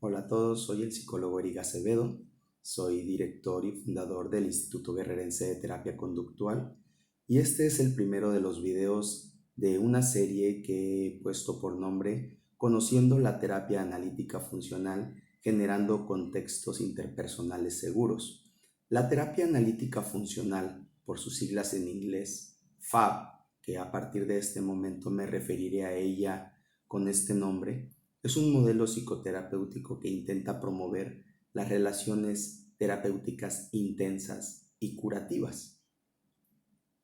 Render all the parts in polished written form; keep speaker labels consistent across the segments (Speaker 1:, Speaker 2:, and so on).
Speaker 1: Hola a todos, soy el psicólogo Eric Acevedo, soy director y fundador del Instituto Guerrerense de Terapia Conductual y este es el primero de los videos de una serie que he puesto por nombre Conociendo la terapia analítica funcional, generando contextos interpersonales seguros. La terapia analítica funcional, por sus siglas en inglés, FAB, que a partir de este momento me referiré a ella con este nombre, es un modelo psicoterapéutico que intenta promover las relaciones terapéuticas intensas y curativas.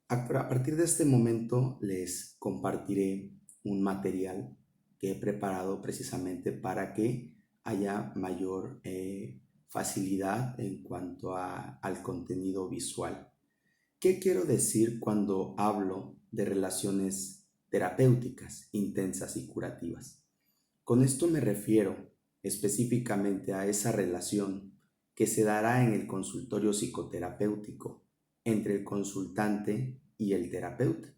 Speaker 1: A partir de este momento les compartiré un material que he preparado precisamente para que haya mayor facilidad en cuanto al contenido visual. ¿Qué quiero decir cuando hablo de relaciones terapéuticas intensas y curativas? Con esto me refiero específicamente a esa relación que se dará en el consultorio psicoterapéutico entre el consultante y el terapeuta,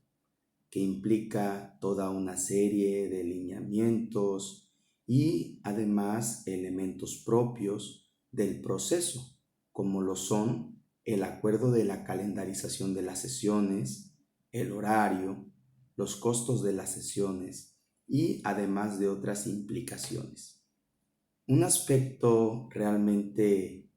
Speaker 1: que implica toda una serie de lineamientos y además elementos propios del proceso, como lo son el acuerdo de la calendarización de las sesiones, el horario, los costos de las sesiones y además de otras implicaciones. Un aspecto realmente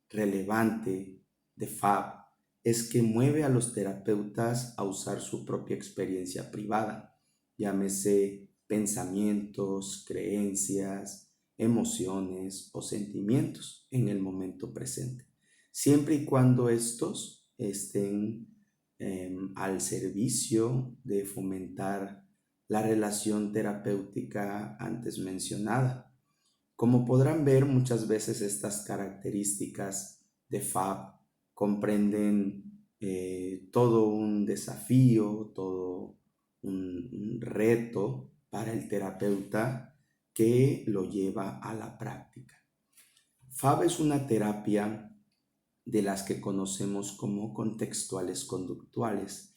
Speaker 1: relevante de FAB es que mueve a los terapeutas a usar su propia experiencia privada, llámese pensamientos, creencias, emociones o sentimientos en el momento presente, siempre y cuando estos estén al servicio de fomentar la relación terapéutica antes mencionada. Como podrán ver, muchas veces estas características de FAB comprenden todo un desafío, todo un reto para el terapeuta que lo lleva a la práctica. FAB es una terapia de las que conocemos como contextuales conductuales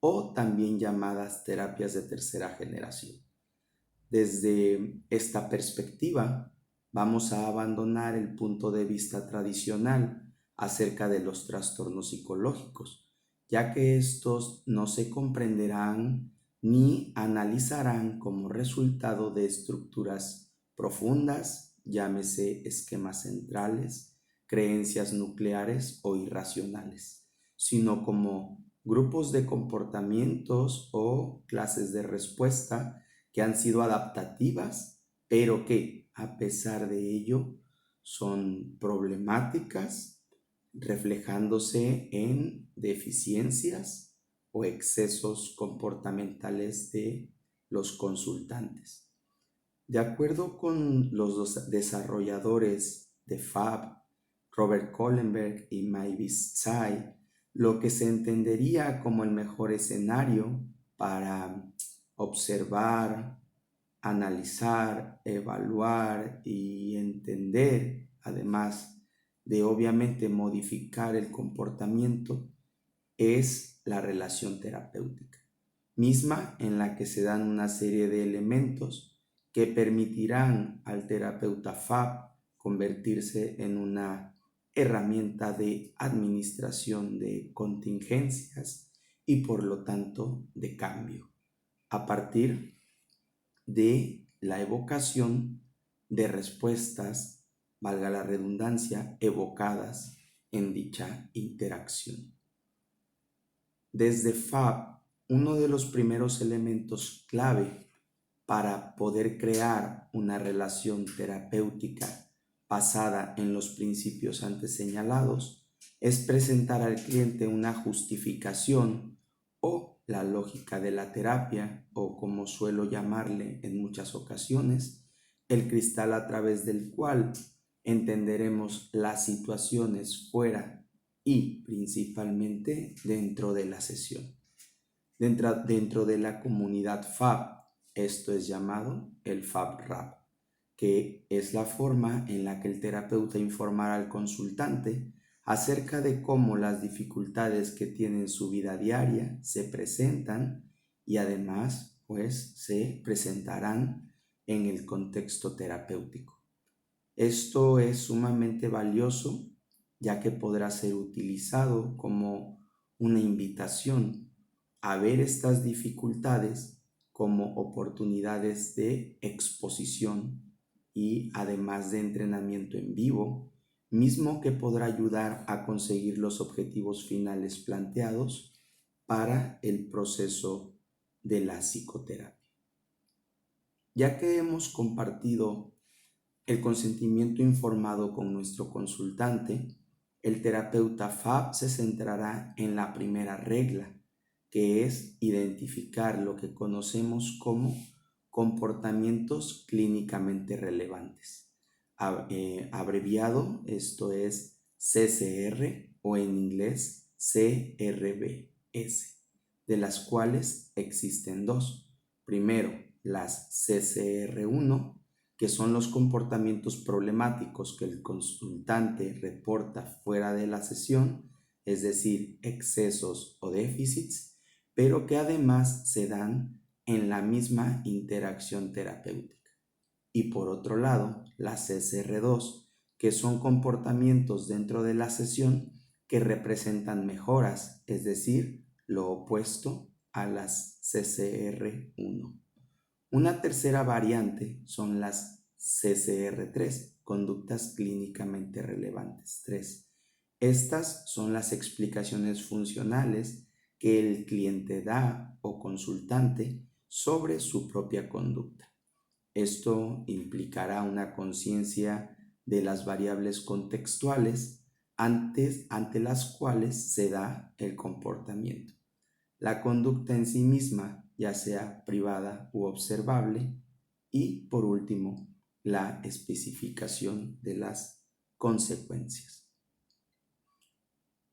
Speaker 1: o también llamadas terapias de tercera generación. Desde esta perspectiva, vamos a abandonar el punto de vista tradicional acerca de los trastornos psicológicos, ya que estos no se comprenderán ni analizarán como resultado de estructuras profundas, llámese esquemas centrales, creencias nucleares o irracionales, sino como grupos de comportamientos o clases de respuesta que han sido adaptativas, pero que a pesar de ello son problemáticas, reflejándose en deficiencias o excesos comportamentales de los consultantes. De acuerdo con los desarrolladores de FAB, Robert Kohlenberg y Mavis Tsai, lo que se entendería como el mejor escenario para observar, analizar, evaluar y entender, además de obviamente modificar el comportamiento, es la relación terapéutica, misma en la que se dan una serie de elementos que permitirán al terapeuta FAB convertirse en una herramienta de administración de contingencias y por lo tanto de cambio, a partir de la evocación de respuestas, valga la redundancia, evocadas en dicha interacción. Desde FAB, uno de los primeros elementos clave para poder crear una relación terapéutica basada en los principios antes señalados es presentar al cliente una justificación o la lógica de la terapia, o como suelo llamarle en muchas ocasiones, el cristal a través del cual entenderemos las situaciones fuera y principalmente dentro de la sesión. Dentro de la comunidad FAB, esto es llamado el FAB Rap, que es la forma en la que el terapeuta informará al consultante acerca de cómo las dificultades que tiene en su vida diaria se presentan y además pues se presentarán en el contexto terapéutico. Esto es sumamente valioso, ya que podrá ser utilizado como una invitación a ver estas dificultades como oportunidades de exposición y además de entrenamiento en vivo, mismo que podrá ayudar a conseguir los objetivos finales planteados para el proceso de la psicoterapia. Ya que hemos compartido el consentimiento informado con nuestro consultante, el terapeuta FAB se centrará en la primera regla, que es identificar lo que conocemos como comportamientos clínicamente relevantes. Abreviado, esto es CCR o en inglés CRBS, de las cuales existen dos. Primero, las CCR1, que son los comportamientos problemáticos que el consultante reporta fuera de la sesión, es decir, excesos o déficits, pero que además se dan en la misma interacción terapéutica. Y por otro lado, las CCR2, que son comportamientos dentro de la sesión que representan mejoras, es decir, lo opuesto a las CCR1. Una tercera variante son las CCR3, conductas clínicamente relevantes 3. Estas son las explicaciones funcionales que el cliente da o consultante sobre su propia conducta. Esto implicará una conciencia de las variables contextuales ante las cuales se da el comportamiento. La conducta en sí misma, ya sea privada u observable, y por último, la especificación de las consecuencias.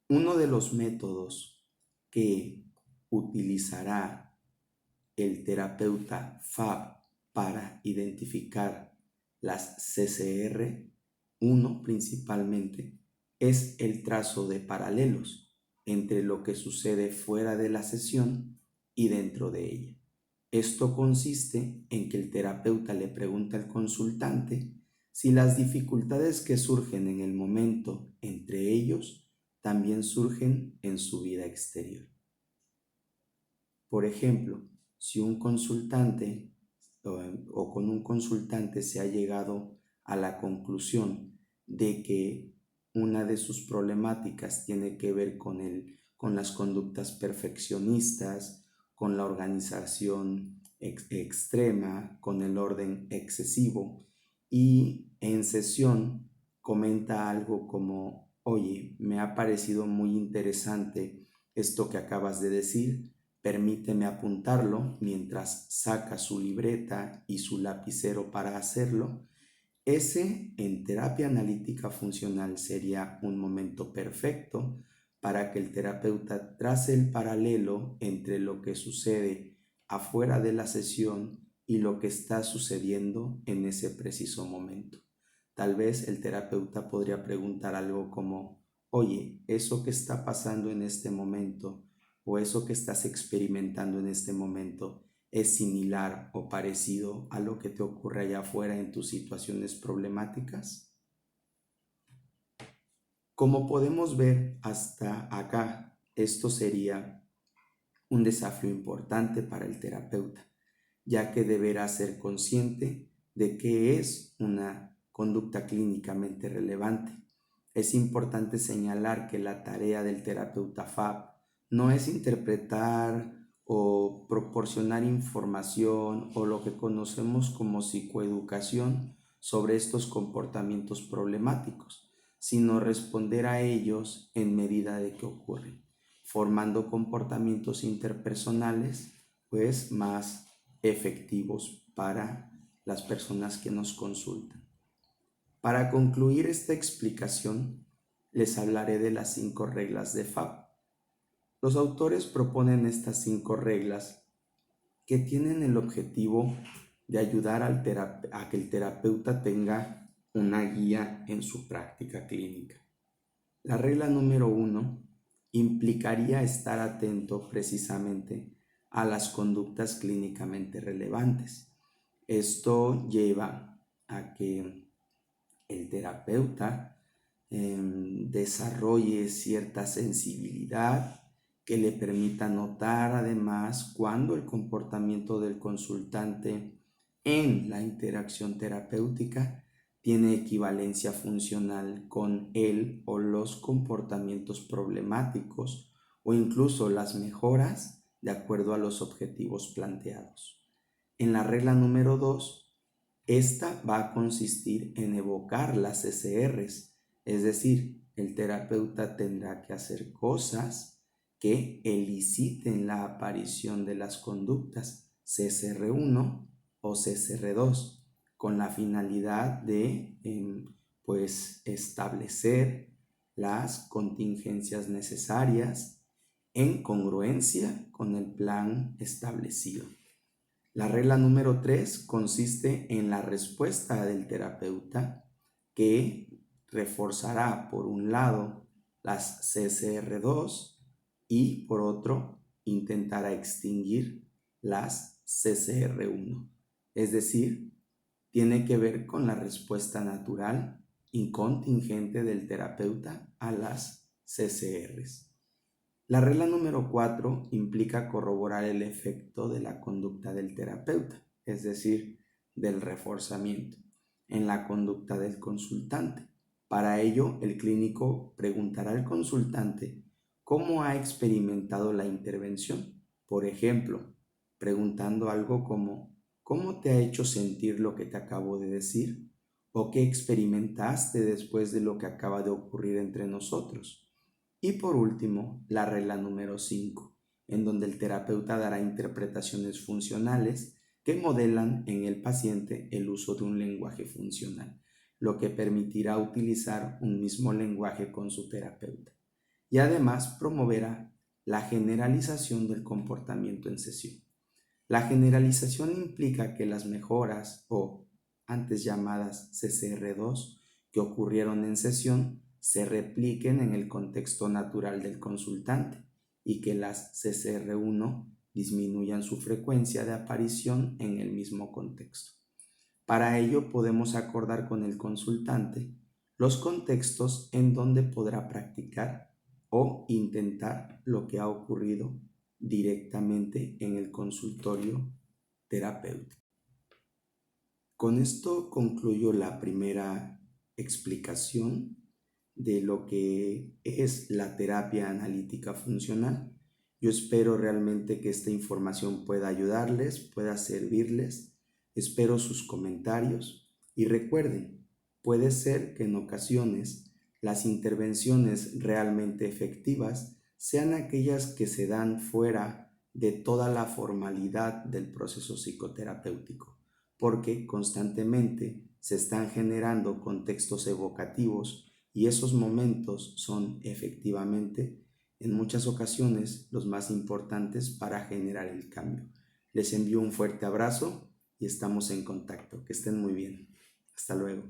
Speaker 1: Uno de los métodos que utilizará el terapeuta FAB para identificar las CCR, uno principalmente, es el trazo de paralelos entre lo que sucede fuera de la sesión y dentro de ella. Esto consiste en que el terapeuta le pregunta al consultante si las dificultades que surgen en el momento entre ellos también surgen en su vida exterior. Por ejemplo, si un consultante o con un consultante se ha llegado a la conclusión de que una de sus problemáticas tiene que ver con las conductas perfeccionistas, con la organización extrema, con el orden excesivo, y en sesión comenta algo como: oye, me ha parecido muy interesante esto que acabas de decir, permíteme apuntarlo mientras saca su libreta y su lapicero para hacerlo. Ese en terapia analítica funcional sería un momento perfecto para que el terapeuta trace el paralelo entre lo que sucede afuera de la sesión y lo que está sucediendo en ese preciso momento. Tal vez el terapeuta podría preguntar algo como: oye, eso que está pasando en este momento o eso que estás experimentando en este momento es similar o parecido a lo que te ocurre allá afuera en tus situaciones problemáticas. Como podemos ver hasta acá, esto sería un desafío importante para el terapeuta, ya que deberá ser consciente de qué es una conducta clínicamente relevante. Es importante señalar que la tarea del terapeuta FAB no es interpretar o proporcionar información o lo que conocemos como psicoeducación sobre estos comportamientos problemáticos, sino responder a ellos en medida de que ocurren, formando comportamientos interpersonales pues más efectivos para las personas que nos consultan. Para concluir esta explicación, les hablaré de las 5 reglas de FAB. Los autores proponen estas 5 reglas que tienen el objetivo de ayudar a que el terapeuta tenga una guía en su práctica clínica. La regla número 1 implicaría estar atento precisamente a las conductas clínicamente relevantes. Esto lleva a que el terapeuta desarrolle cierta sensibilidad que le permita notar además cuando el comportamiento del consultante en la interacción terapéutica tiene equivalencia funcional con él o los comportamientos problemáticos o incluso las mejoras de acuerdo a los objetivos planteados. En la regla número 2, esta va a consistir en evocar las CCRs, es decir, el terapeuta tendrá que hacer cosas que eliciten la aparición de las conductas CCR1 o CCR2 con la finalidad de establecer las contingencias necesarias en congruencia con el plan establecido. La regla número 3 consiste en la respuesta del terapeuta que reforzará por un lado las CCR2 y por otro intentará extinguir las CCR1. Es decir, tiene que ver con la respuesta natural y contingente del terapeuta a las CCRs. La regla número 4 implica corroborar el efecto de la conducta del terapeuta, es decir, del reforzamiento, en la conducta del consultante. Para ello, el clínico preguntará al consultante cómo ha experimentado la intervención. Por ejemplo, preguntando algo como ¿cómo te ha hecho sentir lo que te acabo de decir? ¿O qué experimentaste después de lo que acaba de ocurrir entre nosotros? Y por último, la regla número 5, en donde el terapeuta dará interpretaciones funcionales que modelan en el paciente el uso de un lenguaje funcional, lo que permitirá utilizar un mismo lenguaje con su terapeuta. Y además promoverá la generalización del comportamiento en sesión. La generalización implica que las mejoras o antes llamadas CCR2 que ocurrieron en sesión se repliquen en el contexto natural del consultante y que las CCR1 disminuyan su frecuencia de aparición en el mismo contexto. Para ello podemos acordar con el consultante los contextos en donde podrá practicar o intentar lo que ha ocurrido directamente en el consultorio terapéutico. Con esto concluyo la primera explicación de lo que es la terapia analítica funcional. Yo espero realmente que esta información pueda ayudarles, pueda servirles. Espero sus comentarios y recuerden, puede ser que en ocasiones las intervenciones realmente efectivas sean aquellas que se dan fuera de toda la formalidad del proceso psicoterapéutico, porque constantemente se están generando contextos evocativos y esos momentos son efectivamente en muchas ocasiones los más importantes para generar el cambio. Les envío un fuerte abrazo y estamos en contacto. Que estén muy bien. Hasta luego.